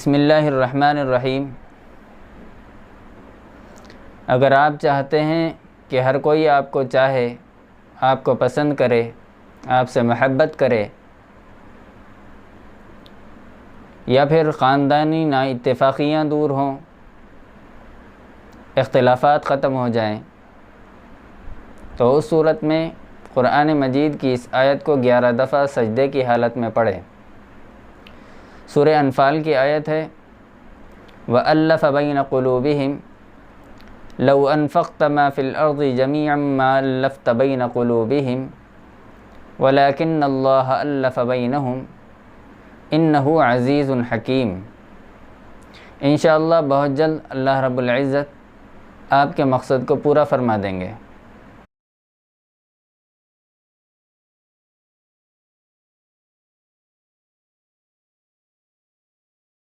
बिस्मिल्लाहिर्रहमानिर्रहीम। अगर आप चाहते हैं कि हर कोई आपको चाहे, आपको पसंद करे, आपसे मोहब्बत करे, या फिर ख़ानदानी नाइत्तेफ़ाक़ियाँ दूर हों, इख्तिलाफ़ात ख़त्म हो जाएं, तो उस सूरत में क़ुरआन मजीद की इस आयत को 11 दफ़ा सजदे की हालत में पढ़ें। सूरह अनफ़ाल की आयत है, वअल्लफ़ बैन क़ुलूबिहिम लौ अनफ़क़्त मा फ़िल अर्ज़ि जमीअन मा अल्लफ़्त बैन क़ुलूबिहिम वलाकिन्नल्लाह अल्लफ़ बैनहुम इन्नहु अज़ीज़ुन हकीम। इंशाअल्लाह बहुत जल्द अल्लाह रब्बुल इज़्ज़त आपके मकसद को पूरा फरमा देंगे।